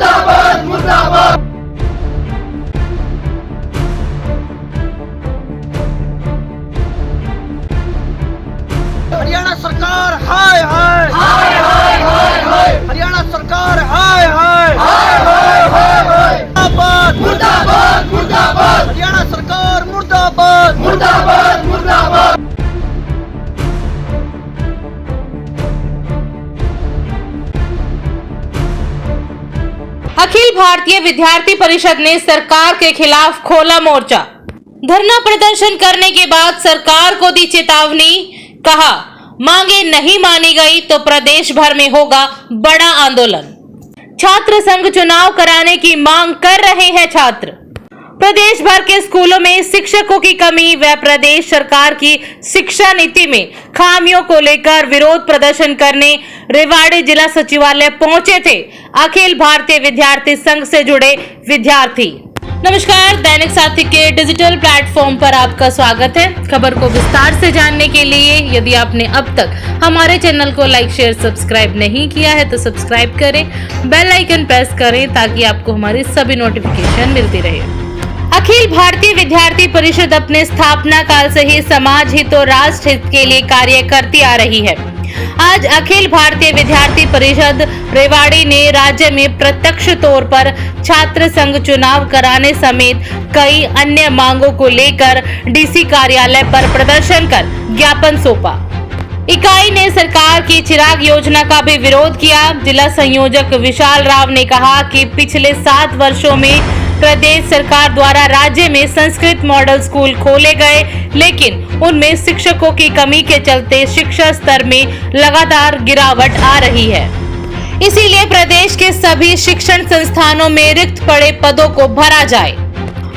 मुर्दाबाद मुर्दाबाद। हरियाणा सरकार हाय हाय हाय हाय हाय हाय। हरियाणा सरकार हाय हाय हाय हाय हाय हाय। मुर्दाबाद मुर्दाबाद मुर्दाबाद। हरियाणा सरकार मुर्दाबाद मुर्दाबाद मुर्दाबाद। अखिल भारतीय विद्यार्थी परिषद ने सरकार के खिलाफ खोला मोर्चा। धरना प्रदर्शन करने के बाद सरकार को दी चेतावनी। कहा, मांगे नहीं मानी गई तो प्रदेश भर में होगा बड़ा आंदोलन। छात्र संघ चुनाव कराने की मांग कर रहे हैं छात्र। प्रदेश भर के स्कूलों में शिक्षकों की कमी व प्रदेश सरकार की शिक्षा नीति में खामियों को लेकर विरोध प्रदर्शन करने रेवाड़ी जिला सचिवालय पहुंचे थे अखिल भारतीय विद्यार्थी संघ से जुड़े विद्यार्थी। नमस्कार, दैनिक साथी के डिजिटल प्लेटफॉर्म पर आपका स्वागत है। खबर को विस्तार से जानने के लिए यदि आपने अब तक हमारे चैनल को लाइक शेयर सब्सक्राइब नहीं किया है तो सब्सक्राइब करें, बेल आइकन प्रेस करें ताकि आपको हमारी सभी नोटिफिकेशन मिलती रहे। अखिल भारतीय विद्यार्थी परिषद अपने स्थापना काल से ही समाज हित और राष्ट्र हित के लिए कार्य करती आ रही है। आज अखिल भारतीय विद्यार्थी परिषद रेवाड़ी ने राज्य में प्रत्यक्ष तौर पर छात्र संघ चुनाव कराने समेत कई अन्य मांगों को लेकर डीसी कार्यालय पर प्रदर्शन कर ज्ञापन सौंपा। इकाई ने सरकार की चिराग योजना का भी विरोध किया। जिला संयोजक विशाल राव ने कहा कि पिछले 7 वर्षों में प्रदेश सरकार द्वारा राज्य में संस्कृत मॉडल स्कूल खोले गए, लेकिन उनमें शिक्षकों की कमी के चलते शिक्षा स्तर में लगातार गिरावट आ रही है। इसीलिए प्रदेश के सभी शिक्षण संस्थानों में रिक्त पड़े पदों को भरा जाए।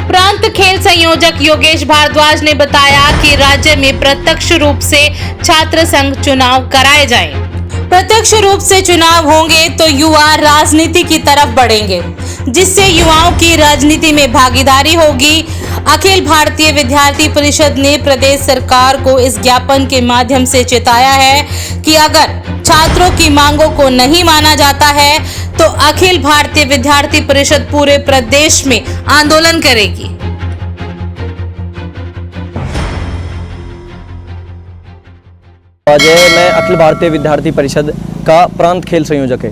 प्रांत खेल संयोजक योगेश भारद्वाज ने बताया कि राज्य में प्रत्यक्ष रूप से छात्र संघ चुनाव कराए जाएं। प्रत्यक्ष रूप से चुनाव होंगे तो युवा राजनीति की तरफ बढ़ेंगे, जिससे युवाओं की राजनीति में भागीदारी होगी। अखिल भारतीय विद्यार्थी परिषद ने प्रदेश सरकार को इस ज्ञापन के माध्यम से चेताया है कि अगर छात्रों की मांगों को नहीं माना जाता है तो अखिल भारतीय विद्यार्थी परिषद पूरे प्रदेश में आंदोलन करेगी। मैं अखिल भारतीय विद्यार्थी परिषद का प्रांत खेल संयोजक है।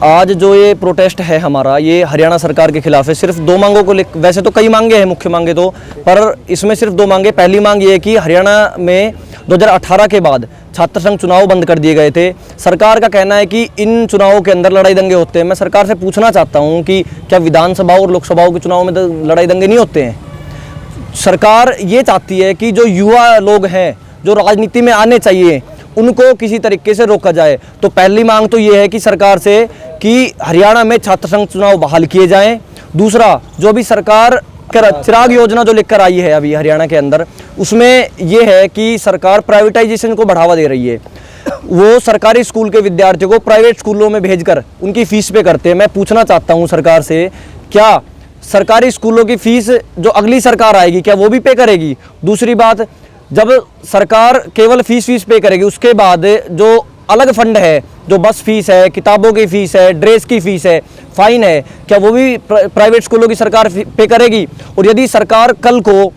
आज जो ये प्रोटेस्ट है हमारा, ये हरियाणा सरकार के खिलाफ है। सिर्फ 2 मांगों को लेकर, वैसे तो कई मांगे हैं, मुख्य मांगे तो, पर इसमें सिर्फ 2 मांगे। पहली मांग ये है कि हरियाणा में 2018 के बाद छात्र संघ चुनाव बंद कर दिए गए थे। सरकार का कहना है कि इन चुनावों के अंदर लड़ाई दंगे होते हैं। मैं सरकार से पूछना चाहता हूँ कि क्या विधानसभा और लोकसभाओं के चुनाव में लड़ाई दंगे नहीं होते हैं? सरकार ये चाहती है कि जो युवा लोग हैं, जो राजनीति में आने चाहिए, उनको किसी तरीके से रोका जाए। तो पहली मांग तो ये है कि सरकार से कि हरियाणा में छात्र संघ चुनाव बहाल किए जाएं। दूसरा, जो अभी सरकार चिराग योजना जो लेकर आई है अभी हरियाणा के अंदर, उसमें ये है कि सरकार प्राइवेटाइजेशन को बढ़ावा दे रही है। वो सरकारी स्कूल के विद्यार्थियों को प्राइवेट स्कूलों में भेजकर उनकी फीस पे करते हैं। मैं पूछना चाहता हूँ सरकार से, क्या सरकारी स्कूलों की फीस जो अगली सरकार आएगी क्या वो भी पे करेगी? दूसरी बात, जब सरकार केवल फीस पे करेगी, उसके बाद जो अलग फंड है, जो बस फीस है, किताबों की फीस है, ड्रेस की फीस है, फाइन है, क्या वो भी प्राइवेट स्कूलों की सरकार पे करेगी? और यदि सरकार कल को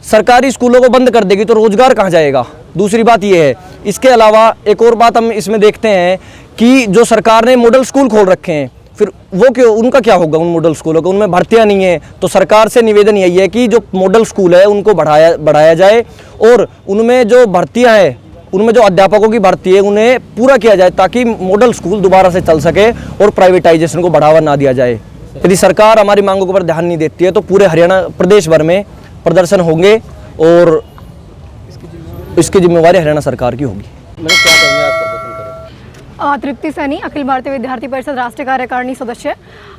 सरकारी स्कूलों को बंद कर देगी तो रोजगार कहाँ जाएगा? दूसरी बात ये है। इसके अलावा एक और बात हम इसमें देखते हैं कि जो सरकार ने मॉडल स्कूल खोल रखे हैं, फिर वो क्यों, उनका क्या होगा उन मॉडल स्कूलों का? उनमें भर्तियां नहीं है। तो सरकार से निवेदन यही है कि जो मॉडल स्कूल है उनको बढ़ाया जाए और उनमें जो भर्तियां हैं, उनमें जो अध्यापकों की भर्ती है उन्हें पूरा किया जाए, ताकि मॉडल स्कूल दोबारा से चल सके और प्राइवेटाइजेशन को बढ़ावा ना दिया जाए। यदि सरकार हमारी मांगों पर ध्यान नहीं देती है तो पूरे हरियाणा प्रदेश भर में प्रदर्शन होंगे और इसकी जिम्मेवारी हरियाणा सरकार की होगी। तृप्ति सैनी, अखिल भारतीय विद्यार्थी परिषद राष्ट्रीय कार्यकारिणी सदस्य।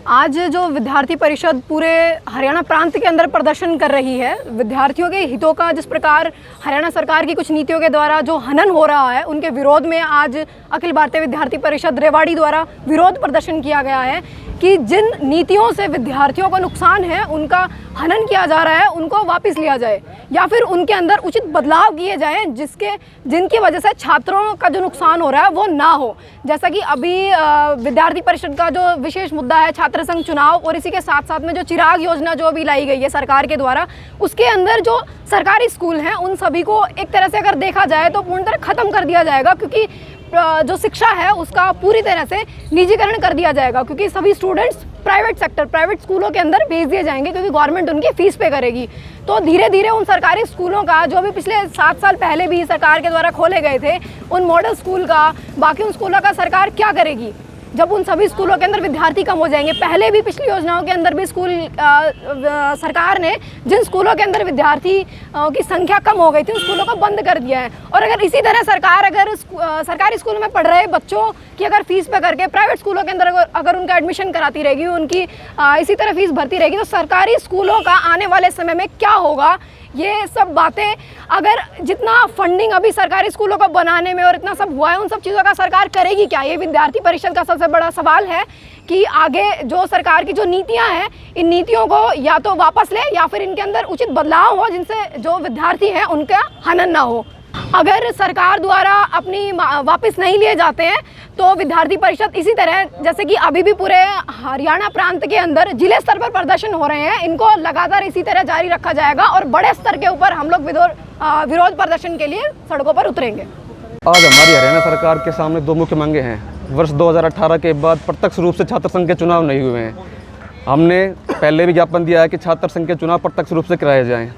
आज जो विद्यार्थी परिषद पूरे हरियाणा प्रांत के अंदर प्रदर्शन कर रही है, विद्यार्थियों के हितों का जिस प्रकार हरियाणा सरकार की कुछ नीतियों के द्वारा जो हनन हो रहा है, उनके विरोध में आज अखिल भारतीय विद्यार्थी परिषद रेवाड़ी द्वारा विरोध प्रदर्शन किया गया है कि जिन नीतियों से विद्यार्थियों को नुकसान है, उनका हनन किया जा रहा है, उनको वापस लिया जाए या फिर उनके अंदर उचित बदलाव किए जाएं जिनकी वजह से छात्रों का जो नुकसान हो रहा है वो ना हो। जैसा कि अभी विद्यार्थी परिषद का जो विशेष मुद्दा है छात्र संघ चुनाव और इसी के साथ साथ में जो चिराग योजना जो अभी लाई गई है सरकार के द्वारा, उसके अंदर जो सरकारी स्कूल हैं उन सभी को एक तरह से अगर देखा जाए तो पूर्णतः खत्म कर दिया जाएगा, क्योंकि जो शिक्षा है उसका पूरी तरह से निजीकरण कर दिया जाएगा, क्योंकि सभी स्टूडेंट्स प्राइवेट स्कूलों के अंदर भेज दिए जाएंगे, क्योंकि गवर्नमेंट उनकी फीस पे करेगी। तो धीरे धीरे उन सरकारी स्कूलों का जो भी पिछले 7 साल पहले भी सरकार के द्वारा खोले गए थे, उन मॉडल स्कूल का, बाकी उन स्कूलों का सरकार क्या करेगी जब उन सभी स्कूलों के अंदर विद्यार्थी कम हो जाएंगे। पहले भी पिछली योजनाओं के अंदर भी सरकार ने जिन स्कूलों के अंदर विद्यार्थी की संख्या कम हो गई थी उन स्कूलों को बंद कर दिया है। और अगर इसी तरह सरकार अगर सरकारी स्कूलों में पढ़ रहे बच्चों की अगर फीस पे करके प्राइवेट स्कूलों के अंदर अगर उनका एडमिशन कराती रहेगी, उनकी इसी तरह फीस भरती रहेगी, तो सरकारी स्कूलों का आने वाले समय में क्या होगा, ये सब बातें, अगर जितना फंडिंग अभी सरकारी स्कूलों को बनाने में और इतना सब हुआ है, उन सब चीज़ों का सरकार करेगी क्या, ये विद्यार्थी परिषद का सबसे बड़ा सवाल है कि आगे जो सरकार की जो नीतियां हैं, इन नीतियों को या तो वापस ले या फिर इनके अंदर उचित बदलाव हो जिनसे जो विद्यार्थी हैं उनका हनन ना हो। अगर सरकार द्वारा अपनी वापस नहीं लिए जाते हैं तो विद्यार्थी परिषद इसी तरह, जैसे कि अभी भी पूरे हरियाणा प्रांत के अंदर जिले स्तर पर प्रदर्शन हो रहे हैं, इनको लगातार इसी तरह जारी रखा जाएगा और बड़े स्तर के ऊपर हम लोग विरोध प्रदर्शन के लिए सड़कों पर उतरेंगे। आज हमारी हरियाणा सरकार के सामने 2 मुख्य मांगे हैं। वर्ष 2018 के बाद प्रत्यक्ष रूप से छात्र संघ के चुनाव नहीं हुए हैं। हमने पहले भी ज्ञापन दिया है कि छात्र संघ के चुनाव प्रत्यक्ष रूप से कराए जाएँ।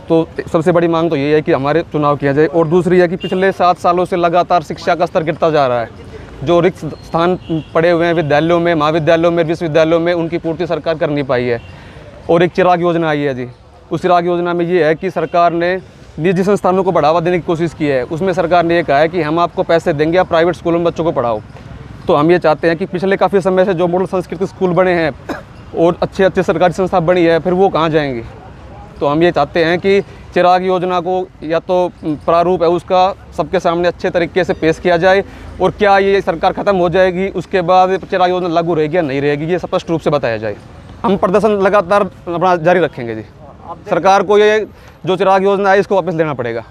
तो सबसे बड़ी मांग तो ये है कि हमारे चुनाव किया जाए। और दूसरी है कि पिछले 7 सालों से लगातार शिक्षा का स्तर गिरता जा रहा है। जो रिक्त स्थान पड़े हुए हैं विद्यालयों में, महाविद्यालयों में, विश्वविद्यालयों में, उनकी पूर्ति सरकार कर नहीं पाई है। और एक चिराग योजना आई है जी, उस चिराग योजना में ये है कि सरकार ने निजी संस्थानों को बढ़ावा देने की कोशिश की है। उसमें सरकार ने ये कहा है कि हम आपको पैसे देंगे, आप प्राइवेट स्कूलों में बच्चों को पढ़ाओ। तो हम ये चाहते हैं कि पिछले काफ़ी समय से जो मॉडल संस्कृत स्कूल बने हैं और अच्छे सरकारी संस्था बनी है, फिर वो कहाँ जाएंगी। तो हम ये चाहते हैं कि चिराग योजना को या तो प्रारूप है उसका सबके सामने अच्छे तरीके से पेश किया जाए, और क्या ये सरकार ख़त्म हो जाएगी उसके बाद चिराग योजना लागू रहेगी या नहीं रहेगी, ये स्पष्ट रूप से बताया जाए। हम प्रदर्शन लगातार अपना जारी रखेंगे जी। सरकार को ये जो चिराग योजना है इसको वापस लेना पड़ेगा।